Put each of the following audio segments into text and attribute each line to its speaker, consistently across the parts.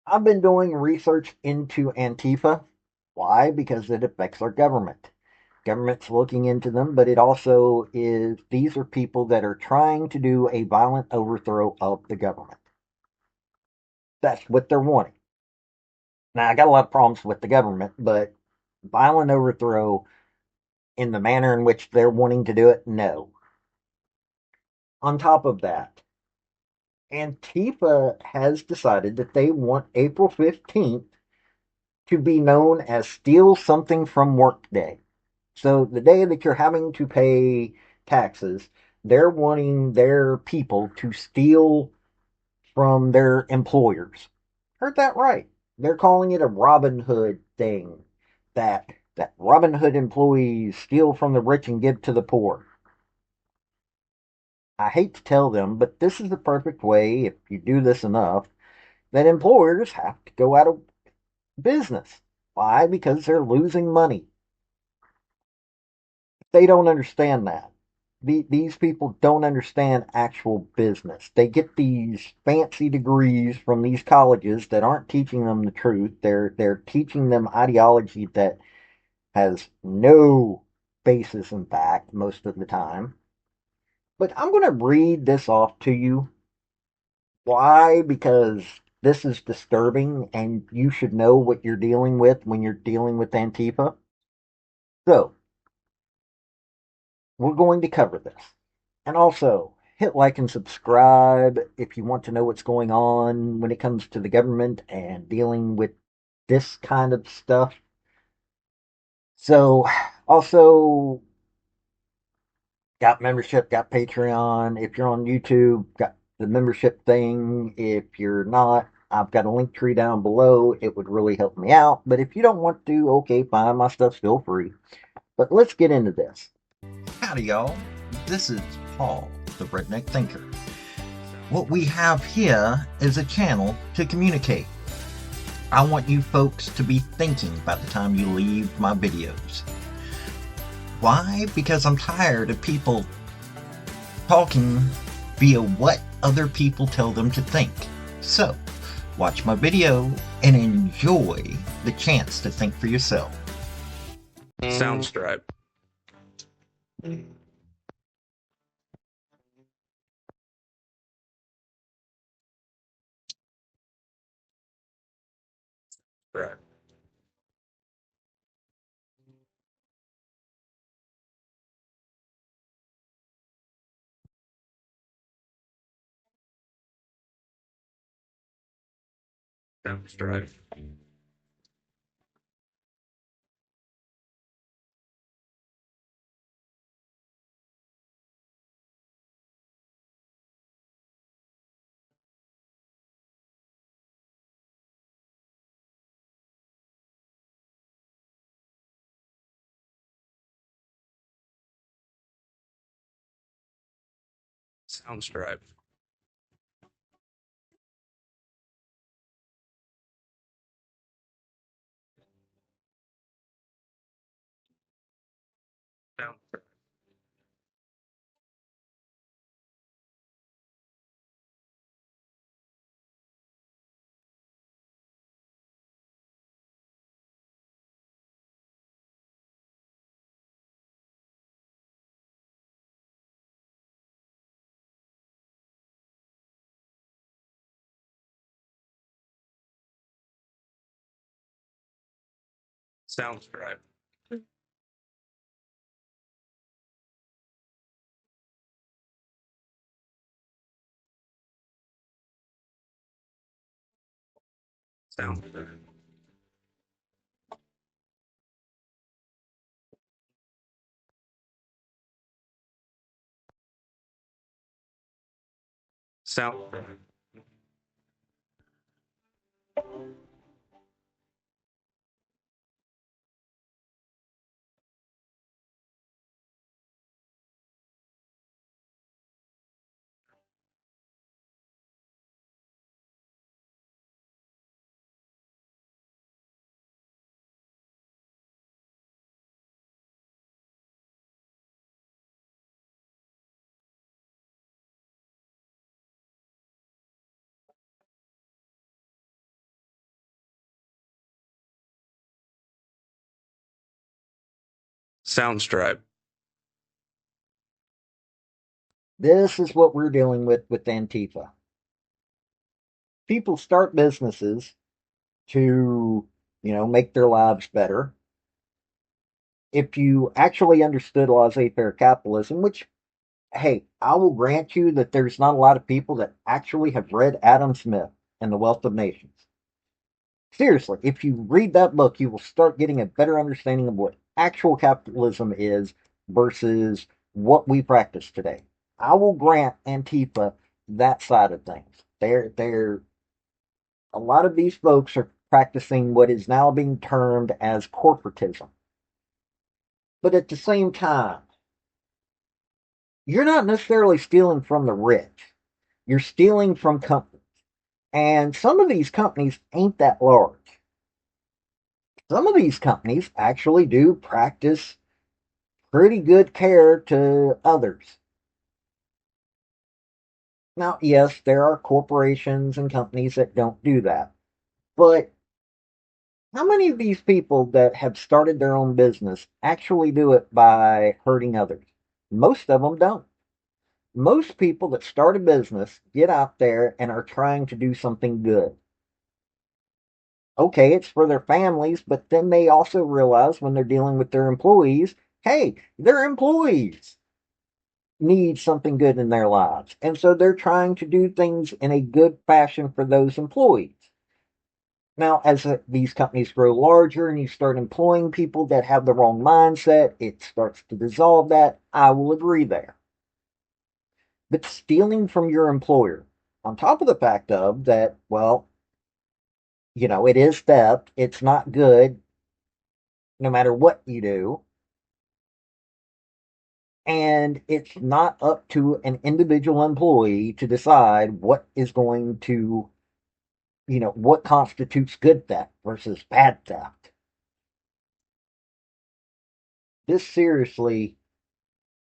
Speaker 1: I've been doing research into Antifa. Why? Because it affects our government. Government's looking into them, but it also is, these are people that are trying to do a violent overthrow of the government. That's what they're wanting. Now, I got a lot of problems with the government, but violent overthrow in the manner in which they're wanting to do it, no. On top of that, Antifa has decided that they want April 15th to be known as Steal Something from Work Day. So the day that you're having to pay taxes, they're wanting their people to steal from their employers. Heard that right. They're calling it a Robin Hood thing. That that Robin Hood employees steal from the rich and give to the poor. I hate to tell them, but this is the perfect way, if you do this enough, that employers have to go out of business. Why? Because they're losing money. They don't understand that. These people don't understand actual business. They get these fancy degrees from these colleges that aren't teaching them the truth. They're teaching them ideology that has no basis in fact most of the time. But I'm going to read this off to you. Why? Because this is disturbing and you should know what you're dealing with when you're dealing with Antifa. So, we're going to cover this. And also, hit like and subscribe if you want to know what's going on when it comes to the government and dealing with this kind of stuff. So, also, got membership, got Patreon. If you're on YouTube, got the membership thing. If you're not, I've got a link tree down below. It would really help me out. But if you don't want to, okay, fine. My stuff's still free. But let's get into this. Howdy, y'all. This is Paul, the Redneck Thinker. What we have here is a channel to communicate. I want you folks to be thinking by the time you leave my videos. Why? Because I'm tired of people talking via what other people tell them to think. So, watch my video and enjoy the chance to think for yourself.
Speaker 2: Sounds right. Right. Sounds right. Sounds right. Sounds right. Sounds right. Sounds right. Sounds right. Soundstripe.
Speaker 1: This is what we're dealing with Antifa. People start businesses to, make their lives better. If you actually understood laissez-faire capitalism, which, hey, I will grant you that there's not a lot of people that actually have read Adam Smith and The Wealth of Nations. Seriously, if you read that book, you will start getting a better understanding of what actual capitalism is versus what we practice today. I will grant Antifa that side of things. They're a lot of these folks are practicing what is now being termed as corporatism. But at the same time, you're not necessarily stealing from the rich. You're stealing from companies. And some of these companies ain't that large. Some of these companies actually do practice pretty good care to others. Now, yes, there are corporations and companies that don't do that. But how many of these people that have started their own business actually do it by hurting others? Most of them don't. Most people that start a business get out there and are trying to do something good. Okay, it's for their families, but then they also realize when they're dealing with their employees, hey, their employees need something good in their lives. And so they're trying to do things in a good fashion for those employees. Now, as these companies grow larger and you start employing people that have the wrong mindset, it starts to dissolve that. I will agree there. But stealing from your employer, on top of the fact of that, well, it is theft. It's not good no matter what you do. And it's not up to an individual employee to decide what is going to, what constitutes good theft versus bad theft. This seriously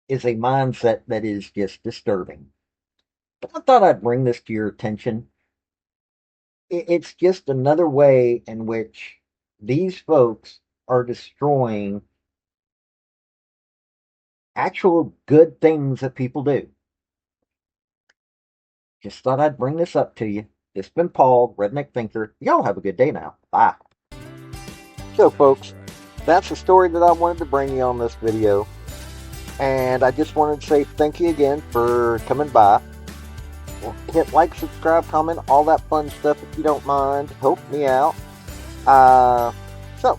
Speaker 1: is a mindset that is just disturbing. But I thought I'd bring this to your attention. It's just another way in which these folks are destroying actual good things that people do. Just thought I'd bring this up to you. This has been Paul, Redneck Thinker. Y'all have a good day now. Bye. So, folks, that's the story that I wanted to bring you on this video. And I just wanted to say thank you again for coming by. Hit like, subscribe, comment, all that fun stuff if you don't mind. Help me out. So,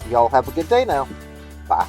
Speaker 1: y'all have a good day now. Bye.